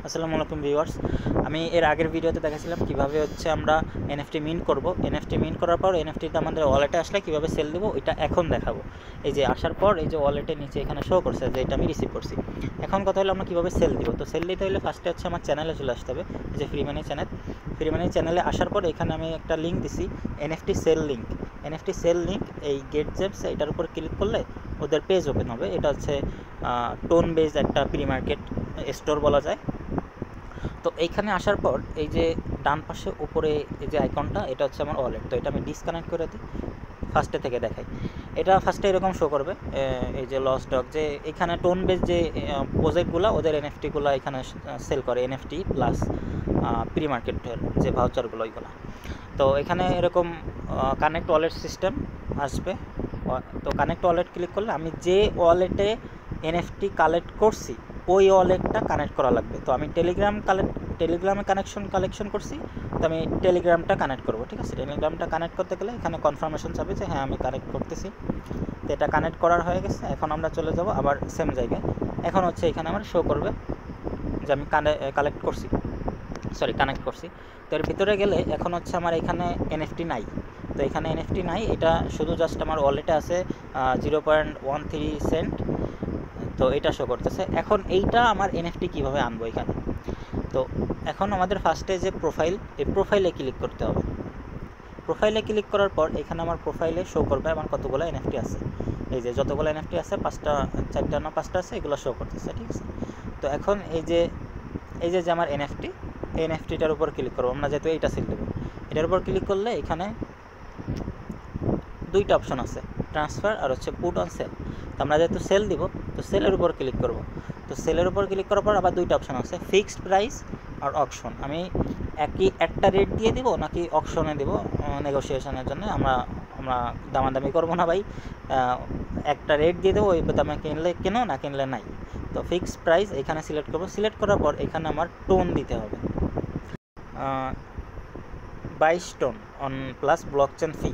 আসসালামু আলাইকুম ভিউয়ার্স, আমি এর আগের ভিডিওতে দেখাছিলাম কিভাবে হচ্ছে আমরা এনএফটি মিন্ট করব। এনএফটি মিন্ট করার পর এনএফটিতে আমাদের ওয়ালেটে আসলে কিভাবে সেল দেবো ওইটা এখন দেখাবো। এই যে আসার পর এই যে ওয়ালেটের নিচে এখানে শো করছে যে এটা আমি রিসিভ করছি। এখন কথা হলো আমরা কীভাবে সেল দিব। তো সেল দিতে হলে ফার্স্টে হচ্ছে আমার চ্যানেলে চলে আসতে হবে, এই যে free money channel. Free money চ্যানেলে আসার পর এখানে আমি একটা লিঙ্ক দিছি, NFT sale link. NFT sale link এই গেট জেমস, এটার উপর ক্লিক করলে ওদের পেজ ওপেন হবে। এটা হচ্ছে টোন বেজ একটা প্রি মার্কেট স্টোর বলা যায়। তো এইখানে আসার পর এই যে ডান পাশে উপরে এই যে আইকনটা, এটা হচ্ছে আমার ওয়ালেট। তো এটা আমি ডিসকানেক্ট করে দিই, ফার্স্টে থেকে দেখাই। এটা ফার্স্টে এরকম শো করবে, এই যে লস ডগ, যে এখানে টোন বেস যে প্রজেক্টগুলো ওদের এনএফটিগুলো এখানে সেল করে, এনএফটি প্লাস প্রি মার্কেটের যে ভাউচারগুলো ওইগুলো। তো এখানে এরকম কানেক্ট ওয়ালেট সিস্টেম আসবে। তো কানেক্ট ওয়ালেট ক্লিক করলে আমি যে ওয়ালেটে এনএফটি কালেক্ট করছি ওই ওয়ালেটটা কানেক্ট করা লাগবে। তো আমি টেলিগ্রামে কালেকশন করছি, তো আমি টেলিগ্রামটা কানেক্ট করব। ঠিক আছে, টেলিগ্রামটা কানেক্ট করতে গেলে এখানে কনফার্মেশন চাবে যে হ্যাঁ আমি কানেক্ট করতেছি। তো এটা কানেক্ট করার হয়ে গেছে। এখন আমরা চলে যাব আবার সেম জায়গায়। এখন হচ্ছে এখানে আমার শো করবে যে আমি কানেক্ট করছি। তো এর ভিতরে গেলে এখন হচ্ছে আমার এখানে এনএফটি নাই। তো এখানে এনএফটি নাই, এটা শুধু জাস্ট আমার ওয়ালেটে আছে 0.13 সেন্ট। তো এটা শো করতেছে। এখন এইটা আমার এনএফটি কীভাবে আনবো এখানে। তো এখন আমাদের ফার্স্টে যে প্রোফাইল, এই প্রোফাইলে ক্লিক করতে হবে। প্রোফাইলে ক্লিক করার পর এখানে আমার প্রোফাইলে শো করবে আমার কতগুলো এনএফটি আছে। এই যে যতগুলো এনএফটি আছে, 4টা না 5টা আছে, এগুলো শো করতেছে। ঠিক আছে, তো এখন এই যে আমার এনএফটি, এই এনএফটিটার উপর ক্লিক করবো আমরা, যেহেতু এইটা সেল দেবো। এটার উপর ক্লিক করলে এখানে দুইটা অপশন আছে, ট্রান্সফার আর হচ্ছে পুট অন সেল। তো আমরা যেহেতু সেল দিব, তো সেলের উপর ক্লিক করব। তো সেলের উপর ক্লিক করার পর আবার দুইটা অপশন আছে, ফিক্সড প্রাইস আর অকশন। আমি একটা রেট দিয়ে দিব নাকি অকশনে দিব নেগোসিয়েশনের জন্য। আমরা দামাদামি করবো না ভাই, একটা রেট দিয়ে দেবো, ওই দামে কিনলে কেনো, না কিনলে নাই। তো ফিক্সড প্রাইস এখানে সিলেক্ট করবো। সিলেক্ট করার পর এখানে আমার টোন দিতে হবে 22 TON on plus blockchain fee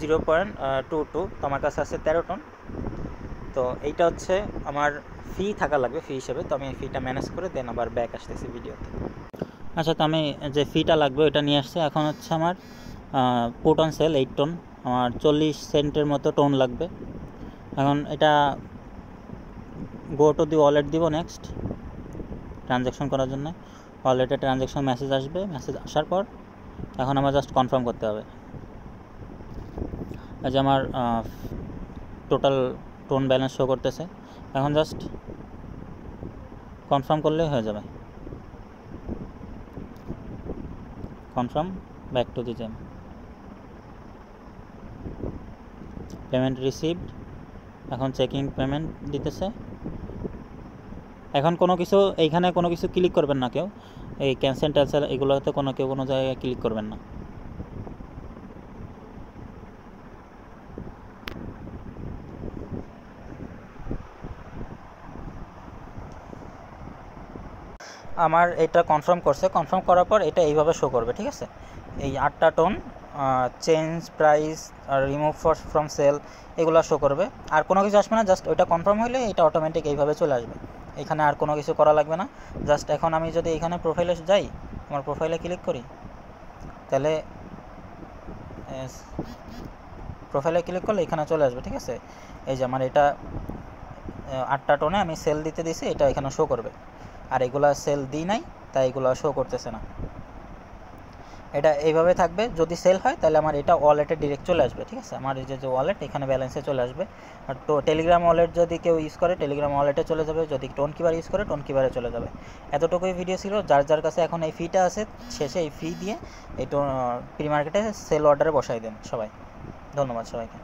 0.22। তো আমার কাছে আছে 13 টোন। তো এইটা হচ্ছে আমার ফি থাকা লাগবে, ফি হিসেবে। তো আমি এই ফিটা ম্যানেজ করে দেন আবার ব্যাক আসতেছি ভিডিওতে। আচ্ছা, তো আমি যে ফিটা লাগবে ওইটা নিয়ে আসছি। এখন হচ্ছে আমার পুট অন সেল 8 টোন, আমার 40 সেন্টের মতো টোন লাগবে। এখন এটা গো টু দি ওয়ালেট দিব নেক্সট ট্রানজ্যাকশন করার জন্য। ওয়ালেটে ট্রানজ্যাকশন মেসেজ আসবে। মেসেজ আসার পর এখন আমার জাস্ট কনফার্ম করতে হবে। এই যে আমার টোটাল টোন ব্যালেন্স শো করতেছে। এখন জাস্ট কনফার্ম করলেই হয়ে যাবে। Confirm, back to the gem, payment received. এখন চেকিং পেমেন্ট দিতেছে। এখন এইখানে কোনো কিছু ক্লিক করবেন না কেউ, এই ক্যান্সেল এগুলোতে কোনো জায়গায় ক্লিক করবেন না। আমার এটা কনফার্ম করছে। কনফার্ম করার পর এটা এইভাবে শো করবে। ঠিক আছে, এই 8টা টোন, চেঞ্জ প্রাইস আর রিমুভ ফ্রম সেল, এগুলো শো করবে। আর কোনো কিছু আসবে না, জাস্ট ওইটা কনফার্ম হলে এটা অটোমেটিক এইভাবে চলে আসবে। এখানে আর কোনো কিছু করা লাগবে না। জাস্ট এখন আমি যদি এখানে প্রোফাইলে যাই, আমার প্রোফাইলে ক্লিক করি, তাহলে প্রোফাইলে ক্লিক করলে এখানে চলে আসবে। ঠিক আছে, এই যে আমার এটা 8টা টোনে আমি সেল দিতে দিছি, এটা এখানে শো করবে। আর এগুলা সেল দিই নাই, তাই এগুলো শো করতেছে না। এটা এইভাবে থাকবে। যদি সেল হয় তাহলে আমার এটা ওয়ালেটে ডিরেক্ট চলে আসবে। ঠিক আছে, আমার এই যে ওয়ালেট এখানে ব্যালেন্সে চলে আসবে। আর তো টেলিগ্রাম ওয়ালেট যদি কেউ ইউজ করে টেলিগ্রাম ওয়ালেটে চলে যাবে, যদি টোন কিপার ইউজ করে টোন কিপারে চলে যাবে। এতটুকুই ভিডিও ছিল। যার কাছে এখন এই ফিটা আছে, শেষে এই ফি দিয়ে এই প্রি মার্কেটে সেল অর্ডারে বসাই দেন সবাই। ধন্যবাদ সবাইকে।